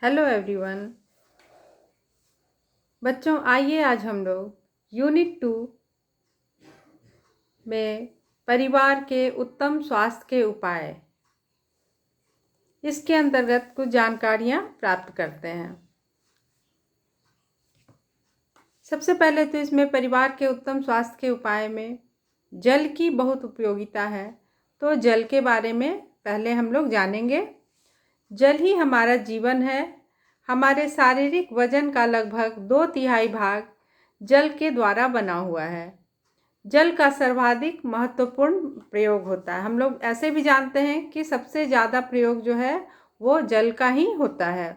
Hello everyone. बच्चों, आइए आज हम लोग यूनिट 2 में परिवार के उत्तम स्वास्थ्य के उपाय इसके अंतर्गत कुछ जानकारियाँ प्राप्त करते हैं। सबसे पहले तो इसमें परिवार के उत्तम स्वास्थ्य के उपाय में जल की बहुत उपयोगिता है। तो जल के बारे में पहले हम लोग जानेंगे। जल ही हमारा जीवन है। हमारे शारीरिक वजन का लगभग 2/3 भाग जल के द्वारा बना हुआ है। जल का सर्वाधिक महत्वपूर्ण प्रयोग होता है। हम लोग ऐसे भी जानते हैं कि सबसे ज़्यादा प्रयोग जो है वो जल का ही होता है।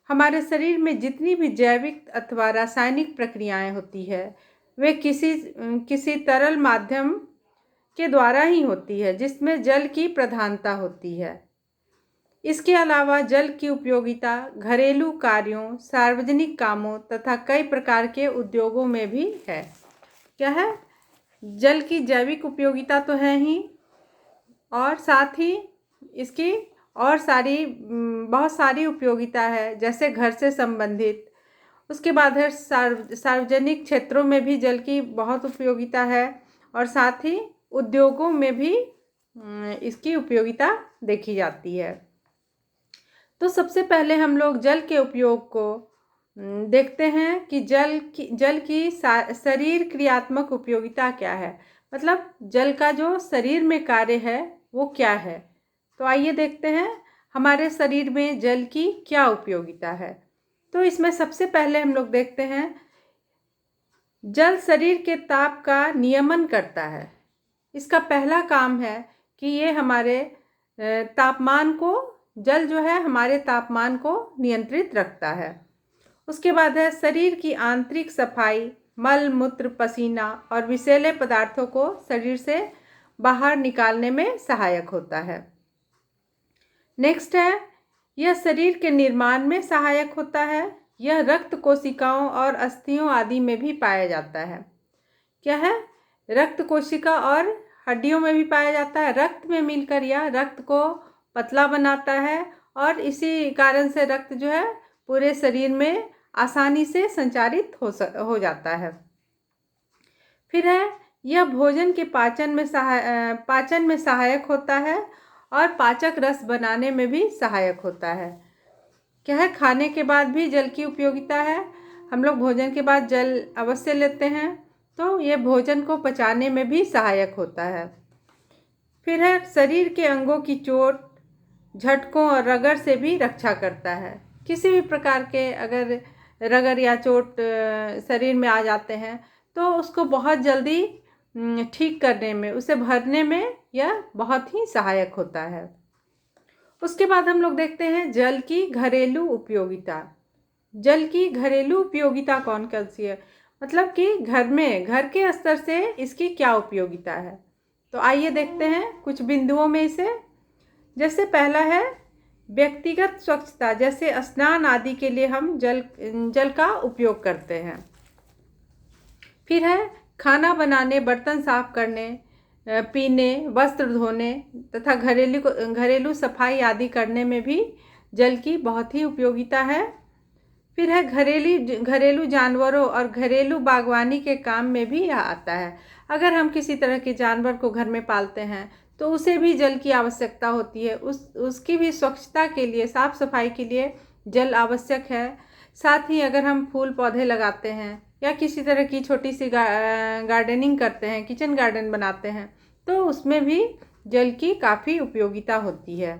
हमारे शरीर में जितनी भी जैविक अथवा रासायनिक प्रक्रियाएं होती है वे किसी तरल माध्यम के द्वारा ही होती है जिसमें जल की प्रधानता होती है। इसके अलावा जल की उपयोगिता घरेलू कार्यों, सार्वजनिक कामों तथा कई प्रकार के उद्योगों में भी है। क्या है? जल की जैविक उपयोगिता तो है ही, और साथ ही इसकी और बहुत सारी उपयोगिता है, जैसे घर से संबंधित। उसके बाद है सार्वजनिक क्षेत्रों में भी जल की बहुत उपयोगिता है, और साथ ही उद्योगों में भी इसकी उपयोगिता देखी जाती है। तो सबसे पहले हम लोग जल के उपयोग को देखते हैं कि जल की शरीर क्रियात्मक उपयोगिता क्या है। मतलब जल का जो शरीर में कार्य है वो क्या है। तो आइए देखते हैं हमारे शरीर में जल की क्या उपयोगिता है। तो इसमें सबसे पहले हम लोग देखते हैं जल शरीर के ताप का नियमन करता है। इसका पहला काम है कि ये हमारे तापमान को जल जो है हमारे तापमान को नियंत्रित रखता है। उसके बाद है शरीर की आंतरिक सफाई, मल मूत्र पसीना और विषैले पदार्थों को शरीर से बाहर निकालने में सहायक होता है। नेक्स्ट है यह शरीर के निर्माण में सहायक होता है। यह रक्त कोशिकाओं और अस्थियों आदि में भी पाया जाता है। क्या है? रक्त कोशिका और हड्डियों में भी पाया जाता है। रक्त में मिलकर यह रक्त को पतला बनाता है और इसी कारण से रक्त जो है पूरे शरीर में आसानी से संचारित हो जाता है। फिर है यह भोजन के पाचन में सहायक होता है और पाचक रस बनाने में भी सहायक होता है। क्या है? खाने के बाद भी जल की उपयोगिता है। हम लोग भोजन के बाद जल अवश्य लेते हैं, तो ये भोजन को पचाने में भी सहायक होता है। फिर है शरीर के अंगों की चोट, झटकों और रगड़ से भी रक्षा करता है। किसी भी प्रकार के अगर रगड़ या चोट शरीर में आ जाते हैं तो उसको बहुत जल्दी ठीक करने में, उसे भरने में यह बहुत ही सहायक होता है। उसके बाद हम लोग देखते हैं जल की घरेलू उपयोगिता। जल की घरेलू उपयोगिता कौन कौन सी है? मतलब कि घर के स्तर से इसकी क्या उपयोगिता है। तो आइए देखते हैं कुछ बिंदुओं में इसे। जैसे पहला है व्यक्तिगत स्वच्छता, जैसे स्नान आदि के लिए हम जल का उपयोग करते हैं। फिर है खाना बनाने, बर्तन साफ करने, पीने, वस्त्र धोने तथा घरेलू सफाई आदि करने में भी जल की बहुत ही उपयोगिता है। फिर है घरेलू जानवरों और घरेलू बागवानी के काम में भी यह आता है। अगर हम किसी तरह के जानवर को घर में पालते हैं तो उसे भी जल की आवश्यकता होती है। उसकी भी स्वच्छता के लिए, साफ सफाई के लिए जल आवश्यक है। साथ ही अगर हम फूल पौधे लगाते हैं या किसी तरह की छोटी सी गार्डनिंग करते हैं, किचन गार्डन बनाते हैं, तो उसमें भी जल की काफ़ी उपयोगिता होती है।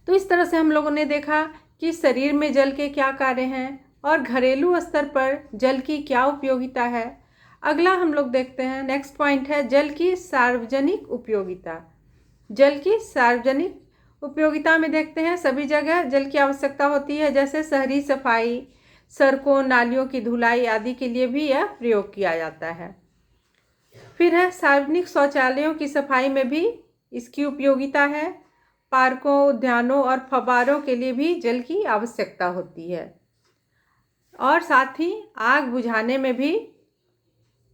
तो इस तरह से हम लोगों ने देखा कि शरीर में जल के क्या कार्य हैं और घरेलू स्तर पर जल की क्या उपयोगिता है। अगला हम लोग देखते हैं, नेक्स्ट पॉइंट है जल की सार्वजनिक उपयोगिता। जल की सार्वजनिक उपयोगिता में देखते हैं सभी जगह जल की आवश्यकता होती है, जैसे शहरी सफाई, सड़कों नालियों की धुलाई आदि के लिए भी यह प्रयोग किया जाता है। फिर है सार्वजनिक शौचालयों की सफाई में भी इसकी उपयोगिता है। पार्कों, उद्यानों और फव्वारों के लिए भी जल की आवश्यकता होती है, और साथ ही आग बुझाने में भी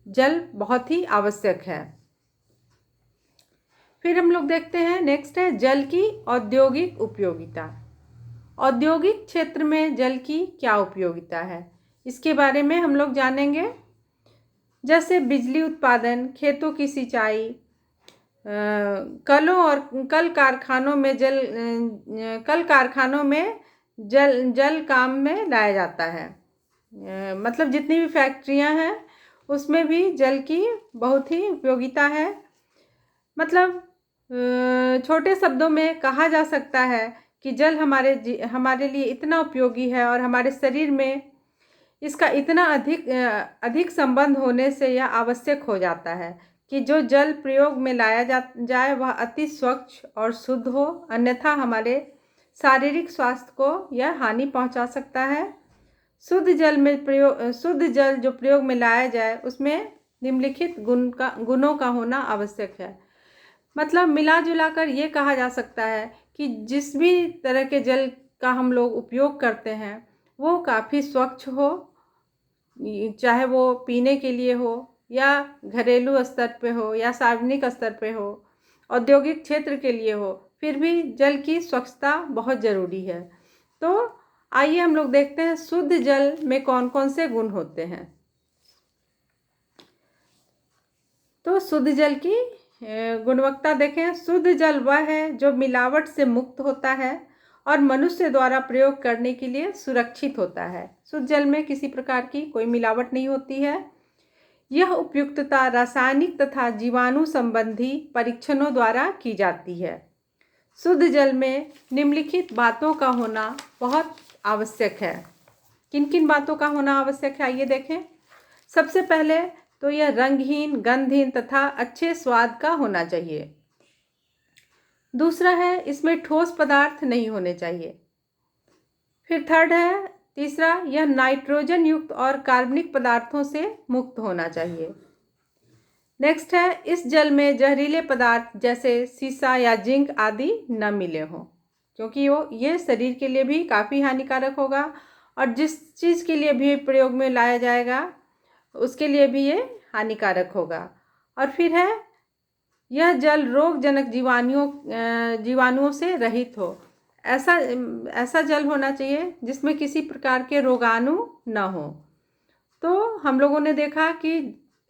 जल बहुत ही आवश्यक है। फिर हम लोग देखते हैं नेक्स्ट है जल की औद्योगिक उपयोगिता। औद्योगिक क्षेत्र में जल की क्या उपयोगिता है, इसके बारे में हम लोग जानेंगे। जैसे बिजली उत्पादन, खेतों की सिंचाई, कलों और कल कारखानों में जल काम में लाया जाता है। मतलब जितनी भी फैक्ट्रियां हैं उसमें भी जल की बहुत ही उपयोगिता है। मतलब छोटे शब्दों में कहा जा सकता है कि जल हमारे लिए इतना उपयोगी है और हमारे शरीर में इसका इतना अधिक संबंध होने से यह आवश्यक हो जाता है कि जो जल प्रयोग में लाया जाए वह अति स्वच्छ और शुद्ध हो, अन्यथा हमारे शारीरिक स्वास्थ्य को यह हानि पहुंचा सकता है। शुद्ध जल जो प्रयोग में लाया जाए उसमें निम्नलिखित गुणों का होना आवश्यक है। मतलब मिला जुला कर ये कहा जा सकता है कि जिस भी तरह के जल का हम लोग उपयोग करते हैं वो काफ़ी स्वच्छ हो, चाहे वो पीने के लिए हो या घरेलू स्तर पे हो या सार्वजनिक स्तर पे हो, औद्योगिक क्षेत्र के लिए हो, फिर भी जल की स्वच्छता बहुत ज़रूरी है। तो आइए हम लोग देखते हैं शुद्ध जल में कौन कौन से गुण होते हैं। तो शुद्ध जल की गुणवत्ता देखें। शुद्ध जल वह है जो मिलावट से मुक्त होता है और मनुष्य द्वारा प्रयोग करने के लिए सुरक्षित होता है। शुद्ध जल में किसी प्रकार की कोई मिलावट नहीं होती है। यह उपयुक्तता रासायनिक तथा जीवाणु संबंधी परीक्षणों द्वारा की जाती है। शुद्ध जल में निम्नलिखित बातों का होना बहुत आवश्यक है। किन किन बातों का होना आवश्यक है आइए देखें। सबसे पहले तो यह रंगहीन, गंधहीन तथा अच्छे स्वाद का होना चाहिए। दूसरा है इसमें ठोस पदार्थ नहीं होने चाहिए। फिर तीसरा यह नाइट्रोजन युक्त और कार्बनिक पदार्थों से मुक्त होना चाहिए। नेक्स्ट है इस जल में जहरीले पदार्थ जैसे सीसा या जिंक आदि न मिले हों, क्योंकि ये शरीर के लिए भी काफ़ी हानिकारक होगा और जिस चीज़ के लिए भी प्रयोग में लाया जाएगा उसके लिए भी ये हानिकारक होगा। और फिर है यह जल रोगजनक जीवाणुओं से रहित हो। ऐसा जल होना चाहिए जिसमें किसी प्रकार के रोगाणु न हो। तो हम लोगों ने देखा कि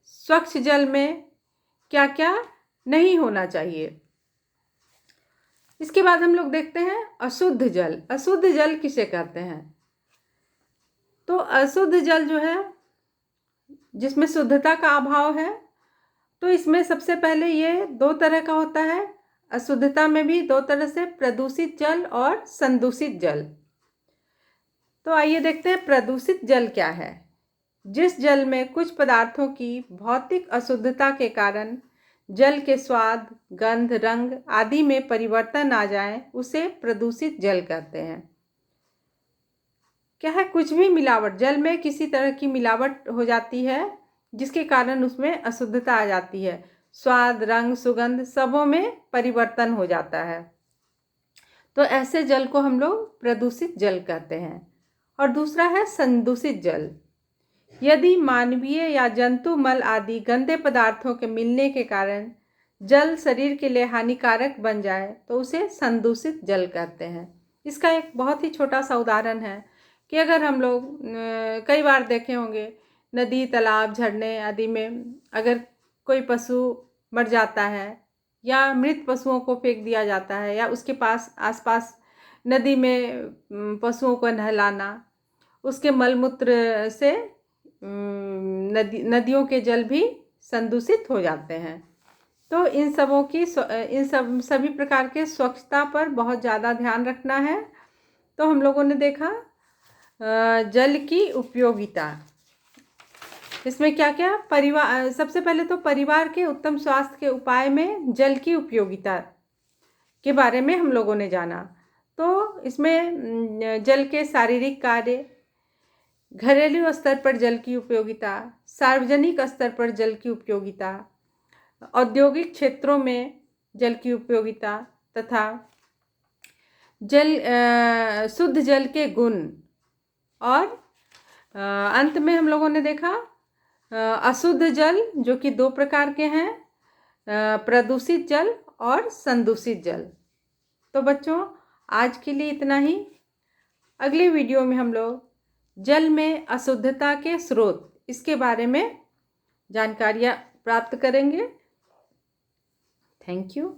स्वच्छ जल में क्या क्या नहीं होना चाहिए। इसके बाद हम लोग देखते हैं अशुद्ध जल। अशुद्ध जल किसे कहते हैं? तो अशुद्ध जल जो है जिसमें शुद्धता का अभाव है, तो इसमें सबसे पहले ये दो तरह का होता है। अशुद्धता में भी दो तरह से, प्रदूषित जल और संदूषित जल। तो आइए देखते हैं प्रदूषित जल क्या है। जिस जल में कुछ पदार्थों की भौतिक अशुद्धता के कारण जल के स्वाद, गंध, रंग आदि में परिवर्तन आ जाए उसे प्रदूषित जल कहते हैं। क्या है? कुछ भी मिलावट, जल में किसी तरह की मिलावट हो जाती है जिसके कारण उसमें अशुद्धता आ जाती है। स्वाद, रंग, सुगंध सबों में परिवर्तन हो जाता है। तो ऐसे जल को हम लोग प्रदूषित जल कहते हैं। और दूसरा है संदूषित जल। यदि मानवीय या जंतु मल आदि गंदे पदार्थों के मिलने के कारण जल शरीर के लिए हानिकारक बन जाए तो उसे संदूषित जल कहते हैं। इसका एक बहुत ही छोटा सा उदाहरण है कि अगर हम लोग कई बार देखे होंगे नदी, तालाब, झरने आदि में अगर कोई पशु मर जाता है या मृत पशुओं को फेंक दिया जाता है या उसके आसपास नदी में पशुओं को नहलाना, उसके मलमूत्र से नदियों के जल भी संदूषित हो जाते हैं। तो इन सभी प्रकार के स्वच्छता पर बहुत ज़्यादा ध्यान रखना है। तो हम लोगों ने देखा जल की उपयोगिता। इसमें क्या क्या सबसे पहले तो परिवार के उत्तम स्वास्थ्य के उपाय में जल की उपयोगिता के बारे में हम लोगों ने जाना। तो इसमें जल के शारीरिक कार्य, घरेलू स्तर पर जल की उपयोगिता, सार्वजनिक स्तर पर जल की उपयोगिता, औद्योगिक क्षेत्रों में जल की उपयोगिता तथा शुद्ध जल के गुण। और अंत में हम लोगों ने देखा अशुद्ध जल जो कि दो प्रकार के हैं, प्रदूषित जल और संदूषित जल। तो बच्चों आज के लिए इतना ही। अगले वीडियो में हम लोग जल में अशुद्धता के स्रोत इसके बारे में जानकारियाँ प्राप्त करेंगे। Thank you.